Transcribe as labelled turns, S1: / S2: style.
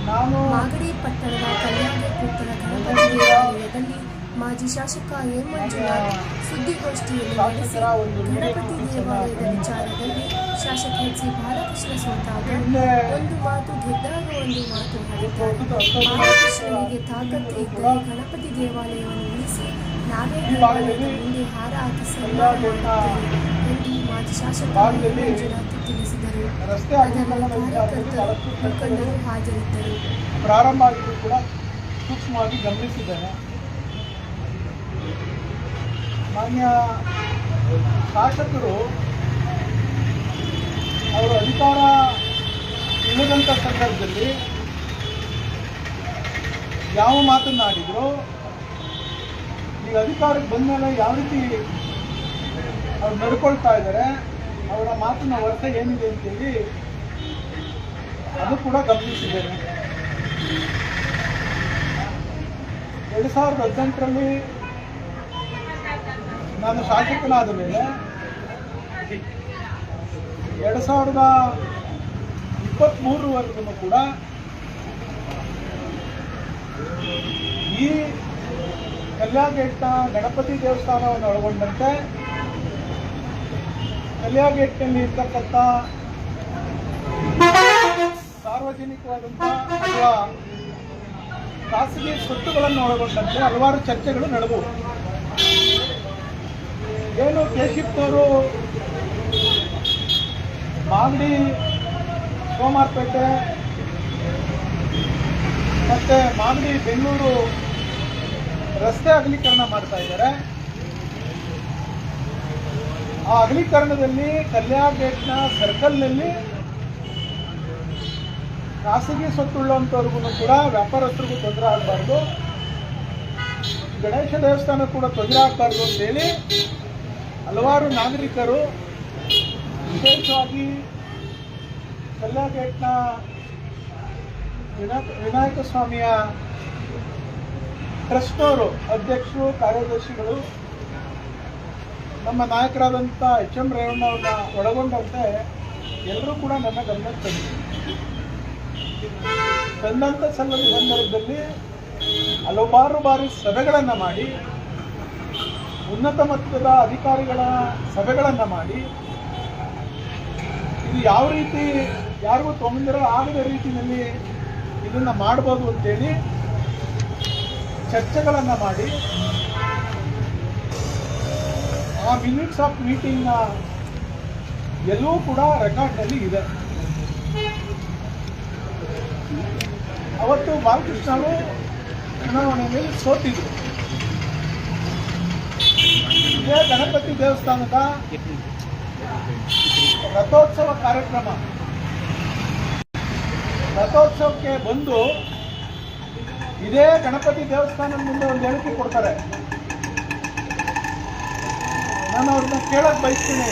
S1: ಮಾಗಡಿ ಪಟ್ಟಣದ ಕಲ್ಯಾಣಿ ಪುತ್ತಲ ಗಣಪತಿ ದೇವಾಲಯದಲ್ಲಿ ಮಾಜಿ ಶಾಸಕ ಎ. ಮಂಜುನಾಥ್ ಸುದ್ದಿಗೋಷ್ಠಿಯಲ್ಲಿ ನಡೆಸಿ ಗಣಪತಿ ದೇವಾಲಯದ ವಿಚಾರದಲ್ಲಿ ಶಾಸಕ ಎಚ್. ಸಿ. ಬಾಲಕೃಷ್ಣ ಸೋತಾಗ ಒಂದು ಮಾತು ಗೆದ್ದಾಗ ಒಂದು ಮಾತು ಹೇಳಿದ್ದಾರೆ. ಬಾಲಕೃಷ್ಣನಿಗೆ ತಾಕತ್ತು ಇದ್ದರೆ ಗಣಪತಿ ದೇವಾಲಯವನ್ನು ಉಳಿಸಿ ನಾವೇ ದೇವಾಲಯದ ಮುಂದೆ ಹಾರ ಹಾಕಿ ಸನ್ಮಾನ ಮಾಡುತ್ತೇವೆ ಎಂದು ಮಾಜಿ ಶಾಸಕ ಎ. ಮಂಜುನಾಥ್ ತಿಳಿಸಿದರು. ಅದರಲ್ಲಿ ಕಾರ್ಯಕರ್ತರು ಮುಖಂಡರು ಹಾಜರಿದ್ದರು.
S2: ಪ್ರಾರಂಭ ಆಗಿದ್ದು ಕೂಡ ಸೂಕ್ಷ್ಮವಾಗಿ ಗಮನಿಸಿದ್ದೇನೆ. ಮಾನ್ಯ ಶಾಸಕರು ಅವರು ಅಧಿಕಾರ ಇಲ್ಲದಂಥ ಸಂದರ್ಭದಲ್ಲಿ ಯಾವ ಮಾತನ್ನಾಡಿದ್ರು, ಈಗ ಅಧಿಕಾರಕ್ಕೆ ಬಂದ ಮೇಲೆ ಯಾವ ರೀತಿ ಅವ್ರು ನಡ್ಕೊಳ್ತಾ ಇದ್ದಾರೆ, ಅವರ ಮಾತಿನ ಅರ್ಥ ಏನಿದೆ ಅಂತೇಳಿ ಅದು ಕೂಡ ಗಮನಿಸಿದ್ದೇನೆ. 2018ರಲ್ಲಿ ನಾನು ಶಾಸಕನಾದ ಮೇಲೆ 2023ವರೆಗೂ ಕೂಡ ಈ ಕಲ್ಯಾಗೇಟ್ನ ಗಣಪತಿ ದೇವಸ್ಥಾನವನ್ನು ಒಳಗೊಂಡಂತೆ ಕಲ್ಯಾಗೇಟ್ನಲ್ಲಿ ಇರ್ತಕ್ಕಂಥ ಸಾರ್ವಜನಿಕವಾದಂಥ ಅಥವಾ ಖಾಸಗಿ ಸ್ವತ್ತುಗಳನ್ನು ಒಳಗೊಂಡಂತೆ ಹಲವಾರು ಚರ್ಚೆಗಳು ನಡೆದವು. ಏನು ಕೇಶಿಪ್ನವರು ಮಾಗಡಿ ಸೋಮಾರ್ಪೇಟೆ ಮತ್ತು ಮಾಗಡಿ ಬೆಂಗಳೂರು ರಸ್ತೆ ಅಗಲೀಕರಣ ಮಾಡ್ತಾ ಇದ್ದಾರೆ. ಆ ಅಗಲೀಕರಣದಲ್ಲಿ ಕಲ್ಯಾಗೇಟ್ನ ಸರ್ಕಲ್ನಲ್ಲಿ ಖಾಸಗಿ ಸ್ವತ್ತುಳ್ಳಂಥವ್ರಿಗೂ ಕೂಡ ವ್ಯಾಪಾರಸ್ಥರಿಗೂ ತೊಂದರೆ ಆಗಬಾರ್ದು, ಗಣೇಶ ದೇವಸ್ಥಾನ ಕೂಡ ತೊಂದರೆ ಆಗಬಾರ್ದು ಅಂತೇಳಿ ಹಲವಾರು ನಾಗರಿಕರು, ವಿಶೇಷವಾಗಿ ಕಲ್ಯಾಗೇಟ್ನ ವಿನಾಯಕ ಸ್ವಾಮಿಯ ಟ್ರಸ್ಟ್ನವರು, ಅಧ್ಯಕ್ಷರು, ಕಾರ್ಯದರ್ಶಿಗಳು, ನಮ್ಮ ನಾಯಕರಾದಂಥ ಎಚ್. ಎಂ. ರೇವಣ್ಣವ್ರನ್ನ ಒಳಗೊಂಡಂತೆ ಎಲ್ಲರೂ ಕೂಡ ನನ್ನ ಗಮನಕ್ಕೆ ತಂದಂಥ ಸಂದರ್ಭದಲ್ಲಿ ಹಲವಾರು ಬಾರಿ ಸಭೆಗಳನ್ನು ಮಾಡಿ, ಉನ್ನತ ಮಟ್ಟದ ಅಧಿಕಾರಿಗಳ ಸಭೆಗಳನ್ನು ಮಾಡಿ, ಇದು ಯಾವ ರೀತಿ ಯಾರಿಗೂ ತೊಂದರೆ ಆಗದ ರೀತಿಯಲ್ಲಿ ಇದನ್ನು ಮಾಡ್ಬೋದು ಅಂತೇಳಿ ಚರ್ಚೆಗಳನ್ನು ಮಾಡಿ, ಆ ಮಿನಿಟ್ಸ್ ಆಫ್ ಮೀಟಿಂಗ್ನ ಎಲ್ಲವೂ ಕೂಡ ರೆಕಾರ್ಡ್ನಲ್ಲಿ ಇದೆ. ಅವತ್ತು ಬಾಲಕೃಷ್ಣರು ಚುನಾವಣೆಯಲ್ಲಿ ಸೋತಿದ್ರು. ಇದೇ ಗಣಪತಿ ದೇವಸ್ಥಾನದ ರಥೋತ್ಸವ ಕಾರ್ಯಕ್ರಮ, ರಥೋತ್ಸವಕ್ಕೆ ಬಂದು ಇದೇ ಗಣಪತಿ ದೇವಸ್ಥಾನದ ಮುಂದೆ ಒಂದು ಹೇಳಿಕೆ ಕೊಡ್ತಾರೆ. ನಾನು ಅವ್ರನ್ನ ಕೇಳಕ್ಕೆ ಬಯಸ್ತೀನಿ,